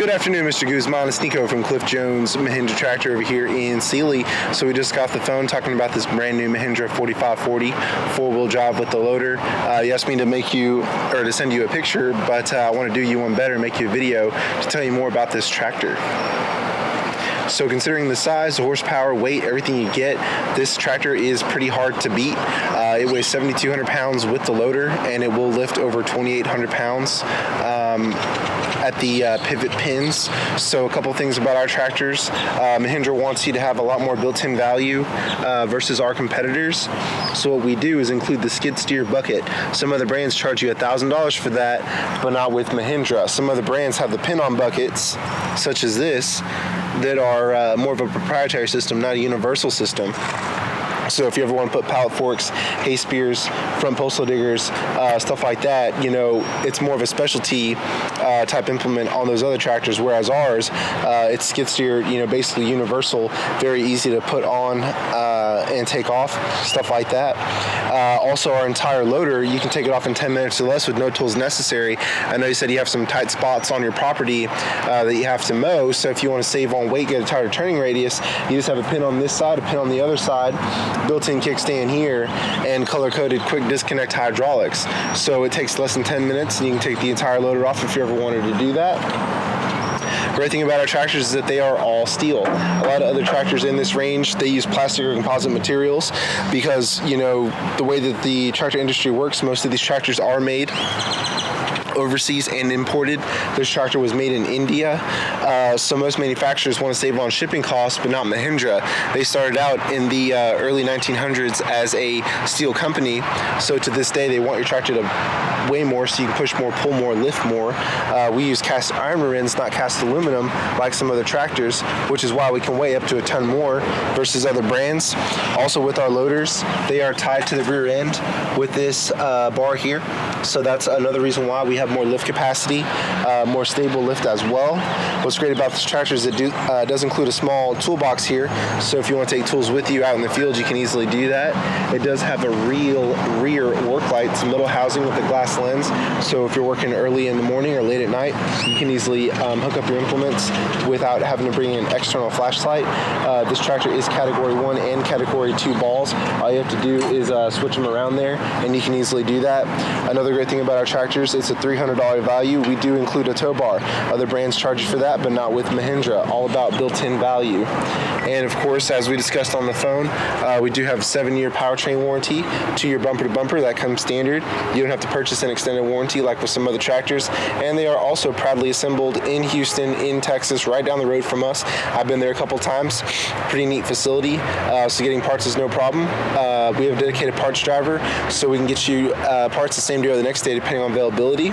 Good afternoon, Mr. Guzman. It's Nico from Cliff Jones Mahindra Tractor over here in Sealy. So we just got off the phone talking about this brand new Mahindra 4540 four-wheel drive with the loader. You asked me to send you a picture, but I want to do you one better, make you a video to tell you more about this tractor. So considering the size, the horsepower, weight, everything you get, this tractor is pretty hard to beat. It weighs 7,200 pounds with the loader, and it will lift over 2,800 pounds at the pivot pins. So a couple things about our tractors. Mahindra wants you to have a lot more built-in value versus our competitors. So what we do is include the skid steer bucket. Some other brands charge you $1,000 for that, but not with Mahindra. Some other brands have the pin-on buckets, such as this, that are more of a proprietary system, not a universal system. So if you ever want to put pallet forks, hay spears, front postal diggers, stuff like that, you know, it's more of a specialty type implement on those other tractors, whereas ours, it's skid steer, you know, basically universal, very easy to put on and take off, stuff like that. Also, our entire loader, you can take it off in 10 minutes or less with no tools necessary. I know you said you have some tight spots on your property that you have to mow, so if you want to save on weight, get a tighter turning radius, you just have a pin on this side, a pin on the other side, built-in kickstand here, and color-coded quick disconnect hydraulics. So it takes less than 10 minutes, and you can take the entire loader off if you ever wanted to do that. Great thing about our tractors is that they are all steel. A lot of other tractors in this range, they use plastic or composite materials because, you know, the way that the tractor industry works, most of these tractors are made overseas and imported. This tractor was made in India, so most manufacturers want to save on shipping costs, but not Mahindra. They started out in the early 1900s as a steel company, so to this day they want your tractor to weigh more so you can push more, pull more, lift more. We use cast iron rims, not cast aluminum like some other tractors, which is why we can weigh up to a ton more versus other brands. Also with our loaders, they are tied to the rear end with this bar here, so that's another reason why we have more lift capacity, more stable lift as well. What's great about this tractor is it does include a small toolbox here, so if you want to take tools with you out in the field, you can easily do that. It does have a real rear work light, it's a middle housing with a glass lens, so if you're working early in the morning or late at night, you can easily hook up your implements without having to bring in an external flashlight. This tractor is Category 1 and Category 2 balls. All you have to do is switch them around there, and you can easily do that. Another great thing about our tractors, it's a $300 value. We do include a tow bar. Other brands charge you for that, but not with Mahindra. All about built-in value. And of course, as we discussed on the phone, we do have a 7-year powertrain warranty, 2-year bumper-to-bumper. That comes standard. You don't have to purchase an extended warranty like with some other tractors. And they are also proudly assembled in Houston, in Texas, right down the road from us. I've been there a couple times. Pretty neat facility. So getting parts is no problem. We have a dedicated parts driver, so we can get you parts the same day or the next day, depending on availability.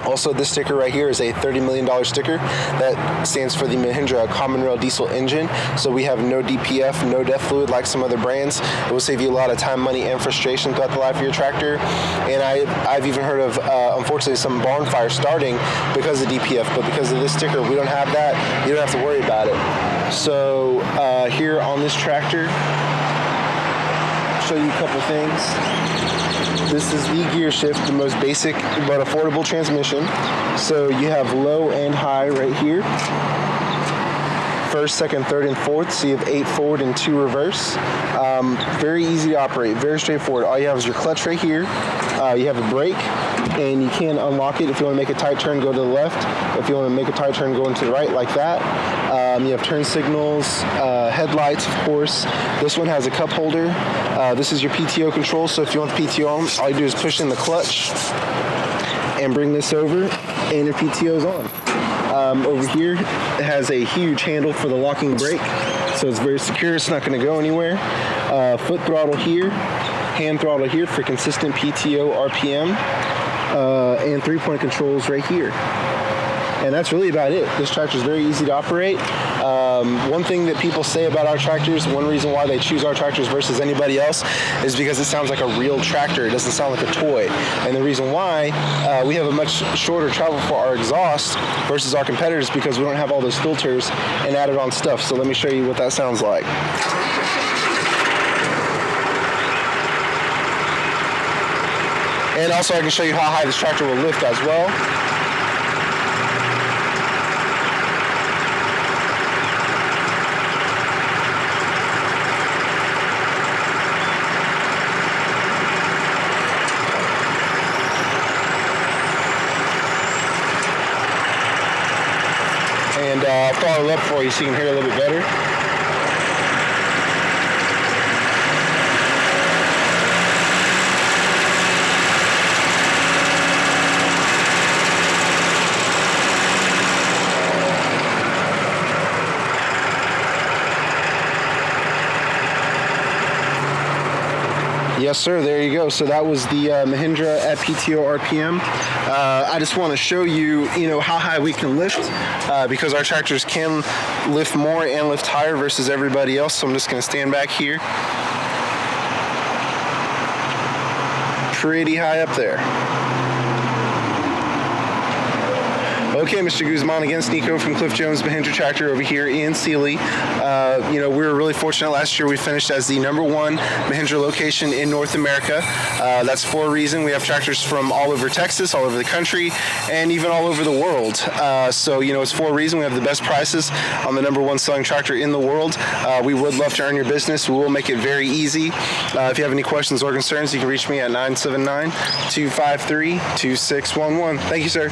Also, this sticker right here is a $30 million sticker. That stands for the Mahindra Common Rail Diesel Engine. So we have no DPF, no DEF fluid like some other brands. It will save you a lot of time, money, and frustration throughout the life of your tractor. And I've even heard of, unfortunately, some barn fires starting because of DPF, but because of this sticker, we don't have that. You don't have to worry about it. So here on this tractor, I'll show you a couple things. This is the gear shift, the most basic but affordable transmission. So you have low and high right here. First, second, third, and fourth. So you have 8 forward and 2 reverse. Very easy to operate, very straightforward. All you have is your clutch right here. You have a brake, and you can unlock it. If you want to make a tight turn, go to the left. If you want to make a tight turn, go into the right like that. You have turn signals, headlights, of course. This one has a cup holder. This is your PTO control, so if you want the PTO on, all you do is push in the clutch and bring this over, and your PTO is on. Over here, it has a huge handle for the locking brake, so it's very secure. It's not going to go anywhere. Foot throttle here, hand throttle here for consistent PTO RPM, and 3-point controls right here. And that's really about it. This tractor is very easy to operate. One thing that people say about our tractors, one reason why they choose our tractors versus anybody else, is because it sounds like a real tractor. It doesn't sound like a toy. And the reason why we have a much shorter travel for our exhaust versus our competitors, because we don't have all those filters and added on stuff. So let me show you what that sounds like. And also I can show you how high this tractor will lift as well. And I'll throttle up for you so you can hear a little bit better. Yes, sir. There you go. So that was the Mahindra at PTO RPM. I just want to show you, how high we can lift because our tractors can lift more and lift higher versus everybody else. So I'm just going to stand back here. Pretty high up there. Okay, Mr. Guzman, again, it's Nico from Cliff Jones Mahindra Tractor over here in Sealy. We were really fortunate last year. We finished as the #1 Mahindra location in North America. That's for a reason. We have tractors from all over Texas, all over the country, and even all over the world. So, it's for a reason. We have the best prices on the #1 selling tractor in the world. We would love to earn your business. We will make it very easy. If you have any questions or concerns, you can reach me at 979-253-2611. Thank you, sir.